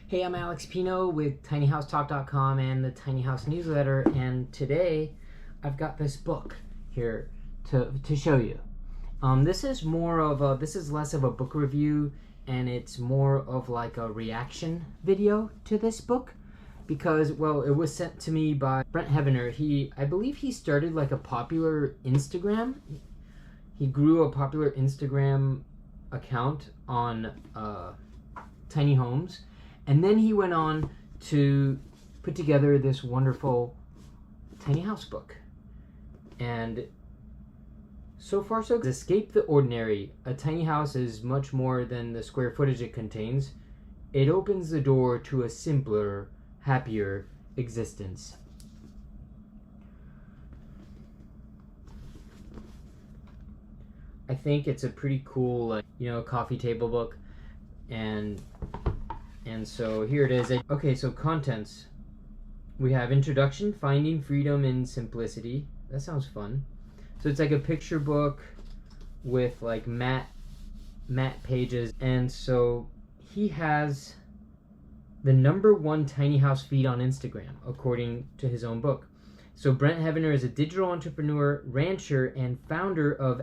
Hey, I'm Alex Pino with tinyhousetalk.com and the Tiny House newsletter, and today I've got this book here to show you. This is less of a book review, and it's more of like a reaction video to this book because, well, it was sent to me by Brent Heavener. I believe he started like a popular Instagram. He grew a popular Instagram account on tiny homes. And then he went on to put together this wonderful tiny house book. And so far so good. Escape the ordinary. A tiny house is much more than the square footage it contains. It opens the door to a simpler, happier existence. I think it's a pretty cool, coffee table book. And so here it is. Okay, so contents. We have introduction, finding freedom in simplicity. That sounds fun. So it's like a picture book with like matte pages. And so he has the #1 tiny house feed on Instagram, according to his own book. So Brent Heavener is a digital entrepreneur, rancher, and founder of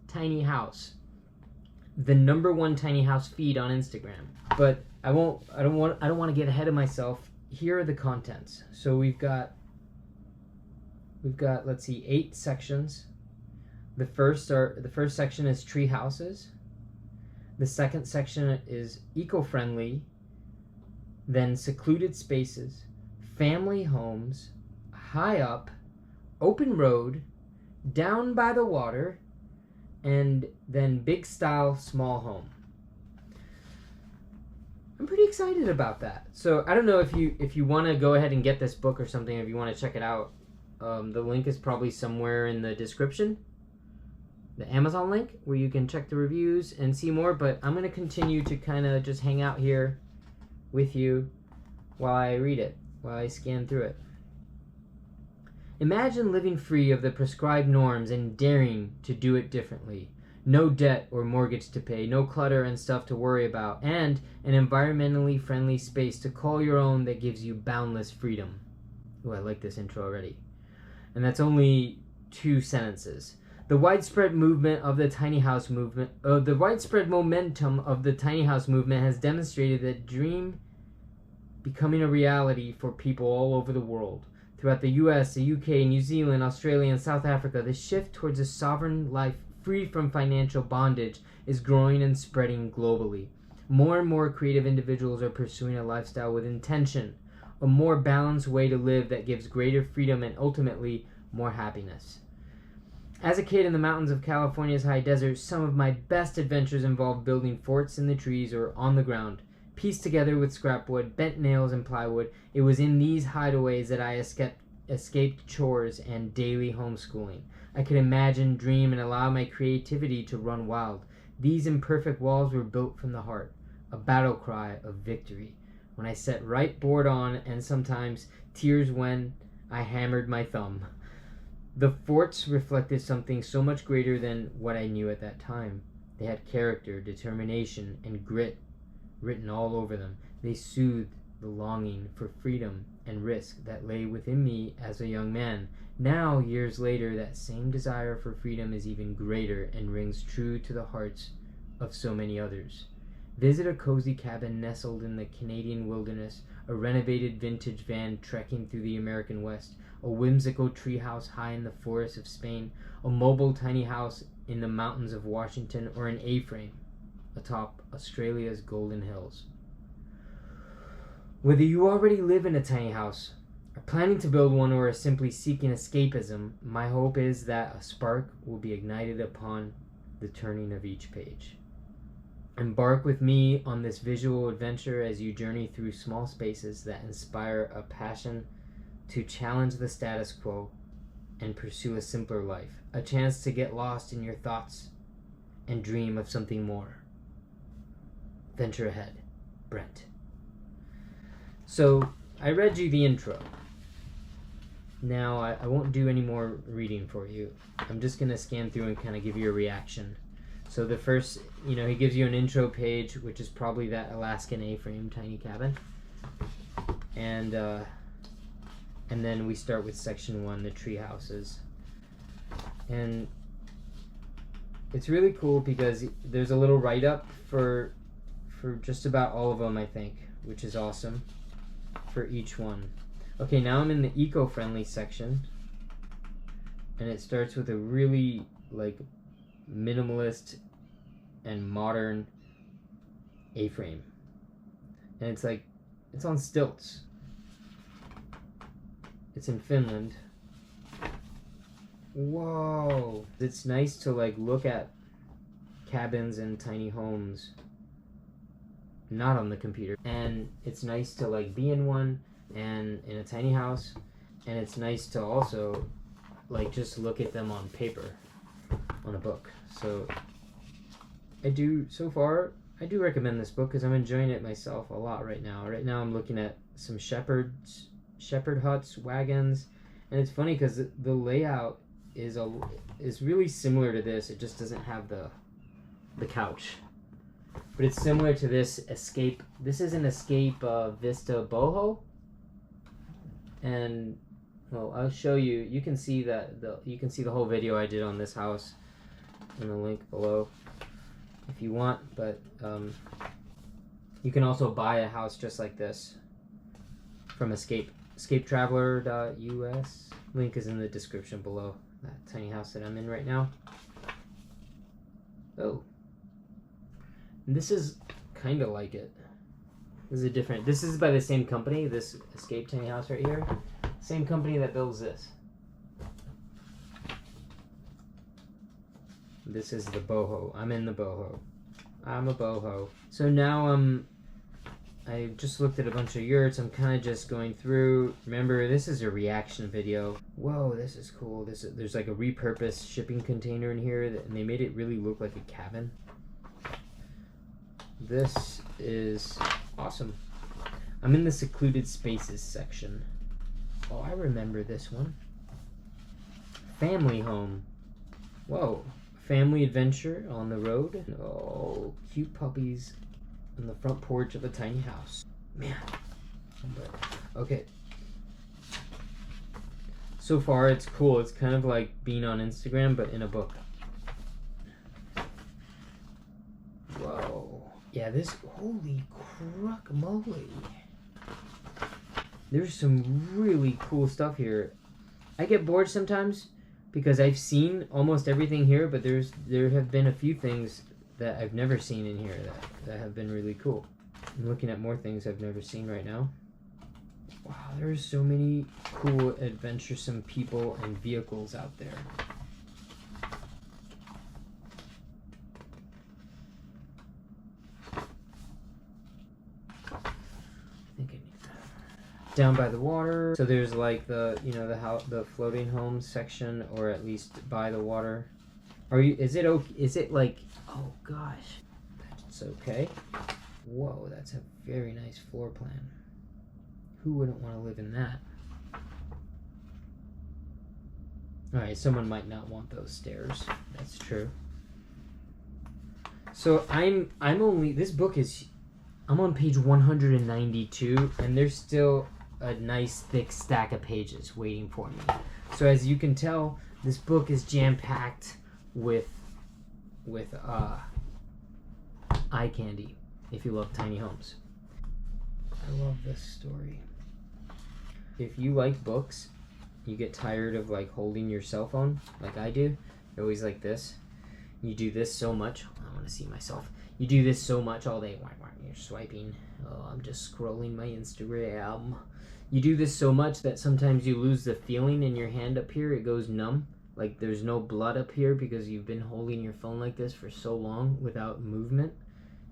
@tinyhouse, the #1 tiny house feed on Instagram. But I don't want to get ahead of myself. Here are the contents. So we've got let's see, 8 sections. The first section is tree houses. The second section is eco-friendly, then secluded spaces, family homes, high up, open road, down by the water, and then big style small home. I'm pretty excited about that. So I don't know if you want to go ahead and get this book or something, if you want to check it out. The link is probably somewhere in the description, the Amazon link, where you can check the reviews and see more. But I'm going to continue to kind of just hang out here with you while I read it, while I scan through it. Imagine living free of the prescribed norms and daring to do it differently. No debt or mortgage to pay, no clutter and stuff to worry about, and an environmentally friendly space to call your own that gives you boundless freedom. Oh, I like this intro already. And that's only 2 sentences. The widespread movement of the tiny house movement, the widespread momentum of the tiny house movement has demonstrated that dream becoming a reality for people all over the world. Throughout the US, the UK, New Zealand, Australia, and South Africa, the shift towards a sovereign life free from financial bondage is growing and spreading globally. More and more creative individuals are pursuing a lifestyle with intention, a more balanced way to live that gives greater freedom and ultimately more happiness. As a kid in the mountains of California's high desert, some of my best adventures involved building forts in the trees or on the ground, pieced together with scrap wood, bent nails, and plywood. It was in these hideaways that I escaped chores and daily homeschooling. I could imagine, dream, and allow my creativity to run wild. These imperfect walls were built from the heart, a battle cry of victory. When I set right board on, and sometimes tears when I hammered my thumb. The forts reflected something so much greater than what I knew at that time. They had character, determination, and grit written all over them. They soothed the longing for freedom and risk that lay within me as a young man. Now, years later, that same desire for freedom is even greater and rings true to the hearts of so many others. Visit a cozy cabin nestled in the Canadian wilderness, a renovated vintage van trekking through the American West, a whimsical treehouse high in the forests of Spain, a mobile tiny house in the mountains of Washington, or an A-frame atop Australia's Golden Hills. Whether you already live in a tiny house, are planning to build one, or are simply seeking escapism, my hope is that a spark will be ignited upon the turning of each page. Embark with me on this visual adventure as you journey through small spaces that inspire a passion to challenge the status quo and pursue a simpler life, a chance to get lost in your thoughts and dream of something more. Venture ahead, Brent. So, I read you the intro. Now, I won't do any more reading for you. I'm just going to scan through and kind of give you a reaction. So the first, he gives you an intro page, which is probably that Alaskan A-frame tiny cabin. and then we start with section 1, the tree houses. And it's really cool because there's a little write-up for just about all of them, I think, which is awesome for each one. Okay, now I'm in the eco-friendly section, and it starts with a really like minimalist and modern A-frame, and it's like it's on stilts. It's in Finland. Whoa! It's nice to like look at cabins and tiny homes not on the computer, and it's nice to like be in one and in a tiny house, and it's nice to also like just look at them on paper, on a book. So I do recommend this book because I'm enjoying it myself a lot right now. Right now I'm looking at some shepherd huts, wagons, and it's funny because the layout is really similar to this. It just doesn't have the couch, but it's similar to this Escape. This is an Escape Vista boho, and well, I'll show you. You can see the whole video I did on this house in the link below if you want. But you can also buy a house just like this from escapetraveler.us. Link is in the description below. That tiny house that I'm in right now. Oh, and this is kind of like it. This is by the same company. This Escape Tiny House right here, same company that builds this. This is the boho. I'm in the boho. I'm a boho. So now I just looked at a bunch of yurts. I'm kind of just going through. Remember, this is a reaction video. Whoa, this is cool. There's like a repurposed shipping container in here, and they made it really look like a cabin. This is awesome. I'm in the secluded spaces section. Oh, I remember this one. Family home. Whoa, family adventure on the road. Oh, cute puppies on the front porch of a tiny house. Man. Okay. So far, it's cool. It's kind of like being on Instagram, but in a book. Whoa. Yeah, holy crock-moly. There's some really cool stuff here. I get bored sometimes because I've seen almost everything here, but there have been a few things that I've never seen in here that have been really cool. I'm looking at more things I've never seen right now. Wow, there's so many cool, adventuresome people and vehicles out there. I think I need that. Down by the water. So there's like the floating homes section, or at least by the water. Is it like, oh gosh, that's okay. Whoa, that's a very nice floor plan. Who wouldn't want to live in that? Alright, someone might not want those stairs. That's true. So I'm on page 192, and there's still a nice thick stack of pages waiting for me. So as you can tell, this book is jam-packed with eye candy if you love tiny homes. I love this story. If you like books, you get tired of like holding your cell phone like I do. You're always like this. You do this so much. I want to see myself. You do this so much all day. You're swiping. Oh, I'm just scrolling my Instagram. You do this so much that sometimes you lose the feeling in your hand up here. It goes numb. Like there's no blood up here because you've been holding your phone like this for so long without movement.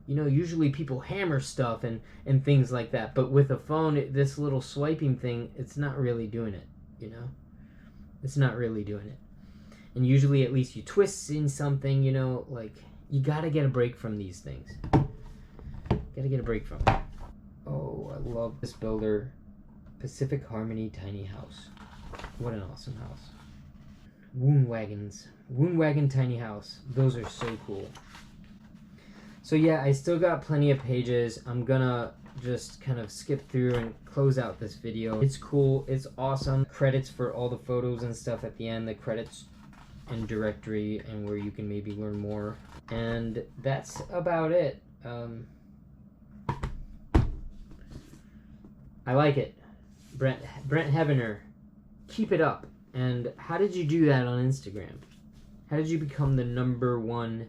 You know, usually people hammer stuff and things like that. But with a phone, this little swiping thing, it's not really doing it, you know? It's not really doing it. And usually at least you twist in something, you know, like you gotta get a break from these things. Gotta get a break from it. Oh, I love this builder. Pacific Harmony Tiny House. What an awesome house. Woonwagons. Woonwagon Tiny House. Those are so cool. So yeah, I still got plenty of pages. I'm gonna just kind of skip through and close out this video. It's cool, it's awesome. Credits for all the photos and stuff at the end, the credits and directory, and where you can maybe learn more. And that's about it. I like it. Brent Heavener, keep it up. And how did you do that on Instagram? How did you become the #1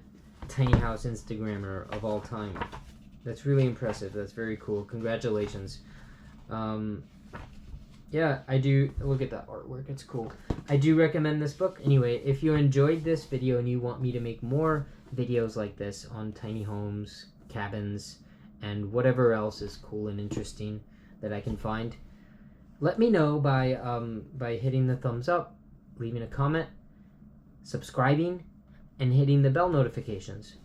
tiny house Instagrammer of all time? That's really impressive. That's very cool. Congratulations. Yeah, I do. Look at that artwork. It's cool. I do recommend this book. Anyway, if you enjoyed this video and you want me to make more videos like this on tiny homes, cabins, and whatever else is cool and interesting that I can find, let me know by hitting the thumbs up, leaving a comment, subscribing, and hitting the bell notifications.